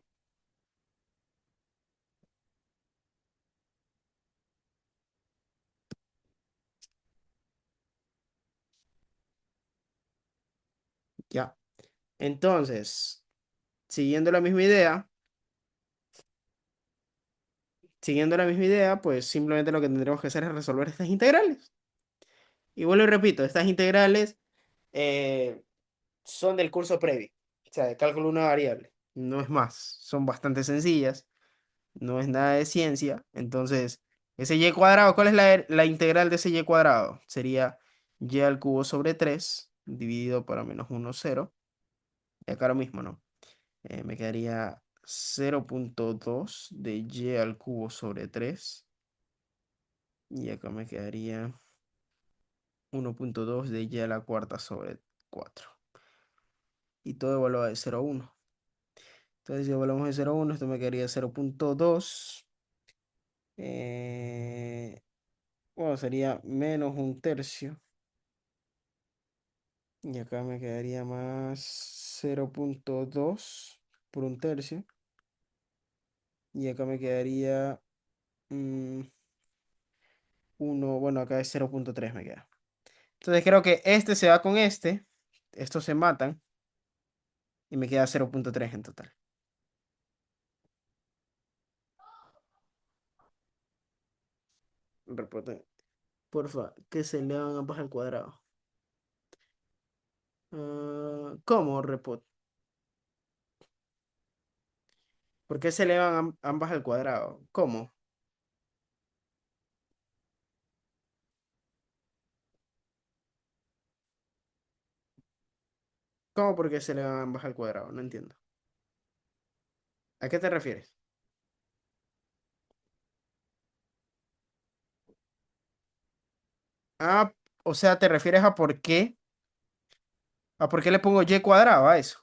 Ya. Entonces, siguiendo la misma idea, pues simplemente lo que tendremos que hacer es resolver estas integrales. Y vuelvo y repito, estas integrales eh, son del curso previo, o sea, de cálculo de una variable. No es más, son bastante sencillas, no es nada de ciencia. Entonces, ese y cuadrado, ¿cuál es la integral de ese y cuadrado? Sería y al cubo sobre 3 dividido por menos uno 0. Y acá lo mismo, ¿no? Me quedaría 0,2 de y al cubo sobre 3. Y acá me quedaría 1,2 de y a la cuarta sobre 4. Y todo evaluado de 0 a 1. Entonces, si evaluamos de 0 a 1, esto me quedaría 0,2. Bueno, sería menos un tercio. Y acá me quedaría más 0,2 por un tercio. Y acá me quedaría 1, bueno, acá es 0,3 me queda. Entonces creo que este se va con este. Estos se matan. Y me queda 0,3 en total. Reporte. Porfa, que se elevan ambas al cuadrado. ¿Cómo, repot? ¿Por qué se elevan ambas al cuadrado? ¿Cómo? ¿Cómo por qué se elevan ambas al cuadrado? No entiendo. ¿A qué te refieres? Ah, o sea, ¿te refieres a por qué le pongo y cuadrado a eso?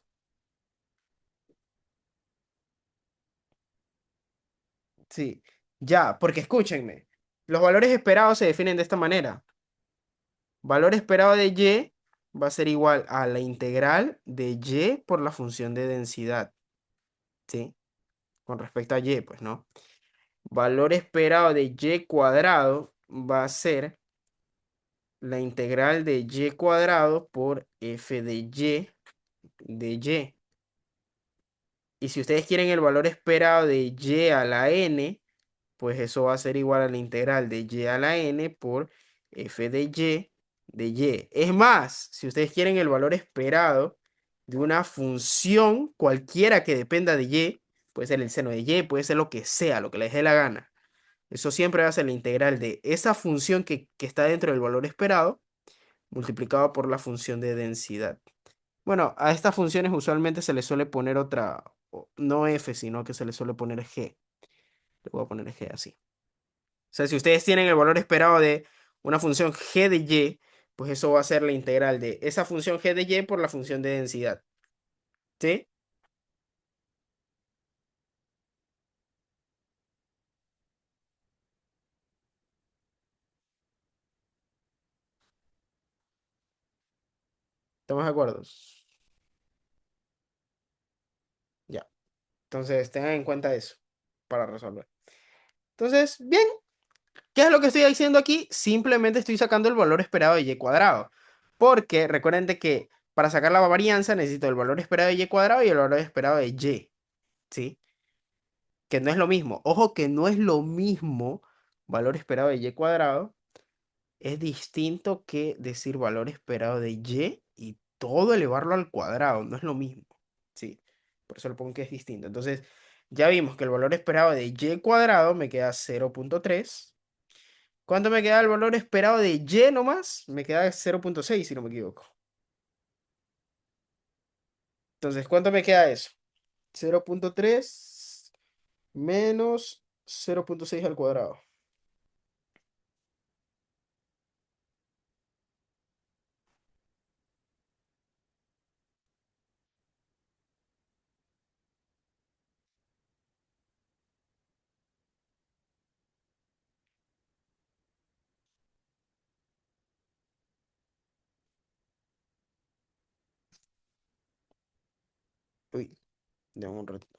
Sí, ya, porque escúchenme. Los valores esperados se definen de esta manera. Valor esperado de y va a ser igual a la integral de y por la función de densidad. ¿Sí? Con respecto a y, pues, ¿no? Valor esperado de y cuadrado va a ser la integral de y cuadrado por f de y. Y si ustedes quieren el valor esperado de y a la n, pues eso va a ser igual a la integral de y a la n por f de y. Es más, si ustedes quieren el valor esperado de una función cualquiera que dependa de y, puede ser el seno de y, puede ser lo que sea, lo que les dé la gana. Eso siempre va a ser la integral de esa función que está dentro del valor esperado multiplicado por la función de densidad. Bueno, a estas funciones usualmente se les suele poner otra, no f, sino que se les suele poner g. Le voy a poner g así. O sea, si ustedes tienen el valor esperado de una función g de y, pues eso va a ser la integral de esa función g de y por la función de densidad. ¿Sí? ¿Estamos de acuerdo? Ya. Entonces, tengan en cuenta eso para resolver. Entonces, bien, ¿qué es lo que estoy diciendo aquí? Simplemente estoy sacando el valor esperado de y cuadrado. Porque recuerden de que para sacar la varianza necesito el valor esperado de y cuadrado y el valor esperado de y. ¿Sí? Que no es lo mismo. Ojo que no es lo mismo valor esperado de y cuadrado. Es distinto que decir valor esperado de y todo elevarlo al cuadrado. No es lo mismo. Sí. Por eso le pongo que es distinto. Entonces, ya vimos que el valor esperado de y cuadrado me queda 0,3. ¿Cuánto me queda el valor esperado de y nomás? Me queda 0,6 si no me equivoco. Entonces, ¿cuánto me queda eso? 0,3 menos 0,6 al cuadrado. Uy, dame un ratito.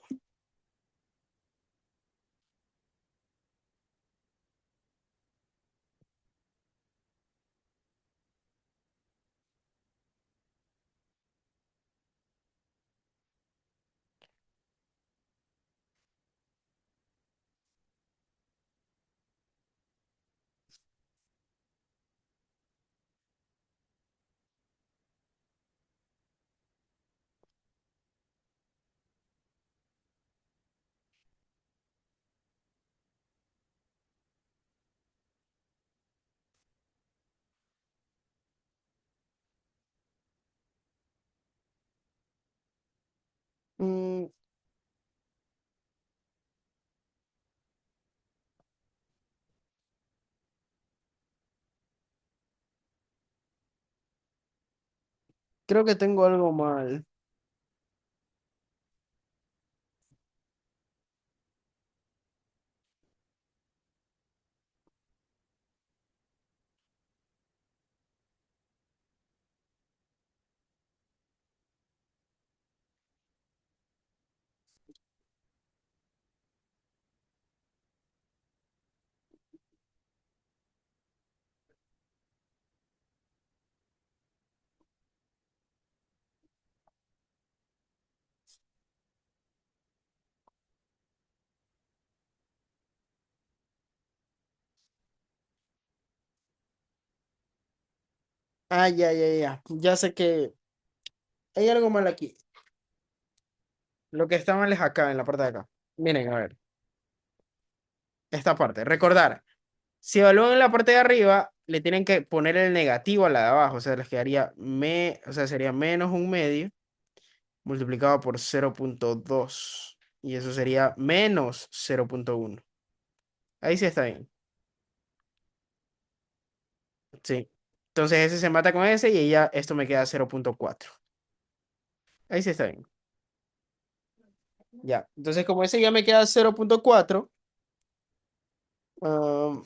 Mm, creo que tengo algo mal. Ah, ya, ya, ya. Ya sé que hay algo mal aquí. Lo que está mal es acá, en la parte de acá. Miren, a ver, esta parte. Recordar, si evalúan en la parte de arriba, le tienen que poner el negativo a la de abajo. O sea, les quedaría, o sea, sería menos un medio multiplicado por 0,2. Y eso sería menos 0,1. Ahí sí está bien. Sí. Entonces ese se mata con ese y ya esto me queda 0,4. Ahí sí está bien. Ya. Entonces como ese ya me queda 0,4, ah,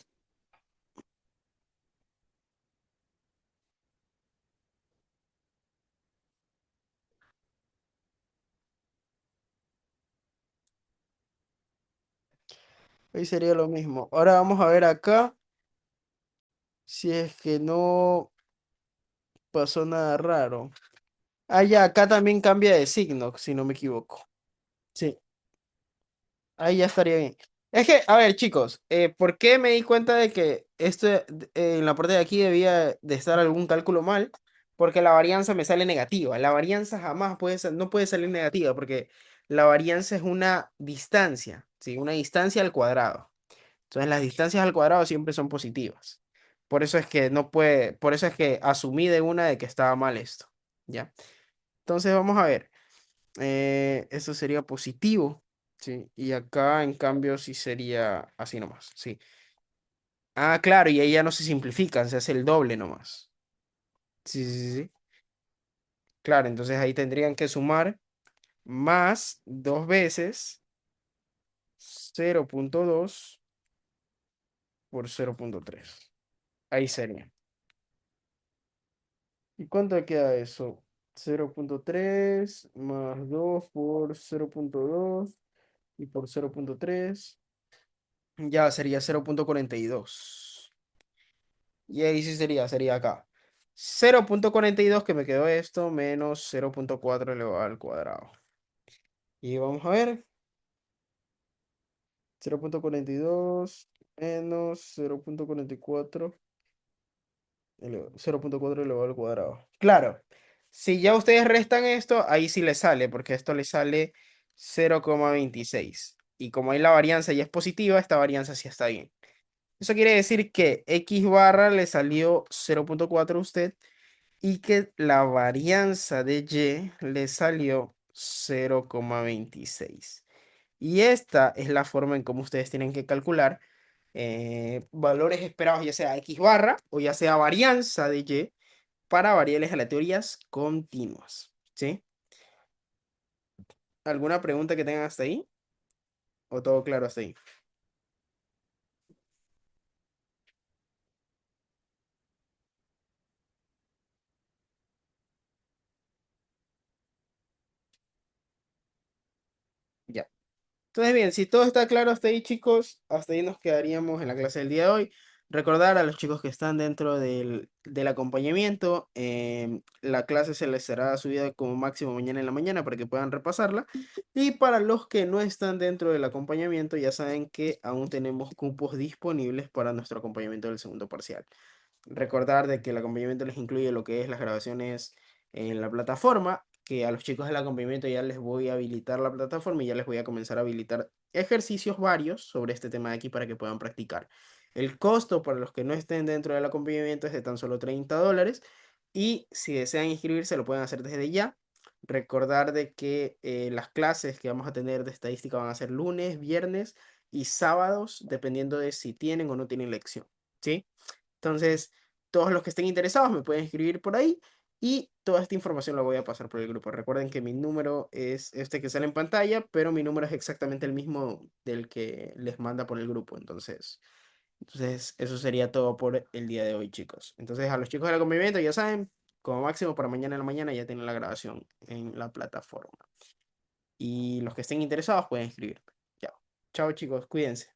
ahí sería lo mismo. Ahora vamos a ver acá si es que no pasó nada raro. Ah, ya, acá también cambia de signo, si no me equivoco. Sí, ahí ya estaría bien. Es que, a ver, chicos, ¿por qué me di cuenta de que esto en la parte de aquí debía de estar algún cálculo mal? Porque la varianza me sale negativa. La varianza jamás no puede salir negativa porque la varianza es una distancia, ¿sí? Una distancia al cuadrado. Entonces las distancias al cuadrado siempre son positivas. Por eso es que no puede, por eso es que asumí de una de que estaba mal esto, ¿ya? Entonces vamos a ver. Eso sería positivo, ¿sí? Y acá, en cambio, sí sería así nomás, sí. Ah, claro, y ahí ya no se simplifican, se hace el doble nomás. Sí, sí, sí, sí. Claro, entonces ahí tendrían que sumar más dos veces 0,2 por 0,3. Ahí sería. ¿Y cuánto queda eso? 0,3 más 2 por 0,2 y por 0,3. Ya sería 0,42. Y ahí sí sería acá. 0,42 que me quedó esto menos 0,4 elevado al cuadrado. Y vamos a ver. 0,42 menos 0,44 0,4 elevado al cuadrado. Claro, si ya ustedes restan esto, ahí sí le sale, porque esto le sale 0,26. Y como ahí la varianza ya es positiva, esta varianza sí está bien. Eso quiere decir que X barra le salió 0,4 a usted y que la varianza de Y le salió 0,26. Y esta es la forma en cómo ustedes tienen que calcular valores esperados, ya sea X barra o ya sea varianza de Y para variables aleatorias continuas. ¿Sí? ¿Alguna pregunta que tengan hasta ahí? ¿O todo claro hasta ahí? Ya. Entonces, bien, si todo está claro hasta ahí, chicos, hasta ahí nos quedaríamos en la clase del día de hoy. Recordar a los chicos que están dentro del acompañamiento, la clase se les será subida como máximo mañana en la mañana para que puedan repasarla. Y para los que no están dentro del acompañamiento, ya saben que aún tenemos cupos disponibles para nuestro acompañamiento del segundo parcial. Recordar de que el acompañamiento les incluye lo que es las grabaciones en la plataforma, que a los chicos del acompañamiento ya les voy a habilitar la plataforma y ya les voy a comenzar a habilitar ejercicios varios sobre este tema de aquí para que puedan practicar. El costo para los que no estén dentro del acompañamiento es de tan solo $30 y si desean inscribirse lo pueden hacer desde ya. Recordar de que las clases que vamos a tener de estadística van a ser lunes, viernes y sábados, dependiendo de si tienen o no tienen lección. ¿Sí? Entonces, todos los que estén interesados me pueden escribir por ahí y toda esta información la voy a pasar por el grupo. Recuerden que mi número es este que sale en pantalla, pero mi número es exactamente el mismo del que les manda por el grupo. Entonces eso sería todo por el día de hoy, chicos. Entonces, a los chicos del acompañamiento, ya saben, como máximo para mañana en la mañana ya tienen la grabación en la plataforma. Y los que estén interesados pueden escribirme. Ya. Chao, chicos, cuídense.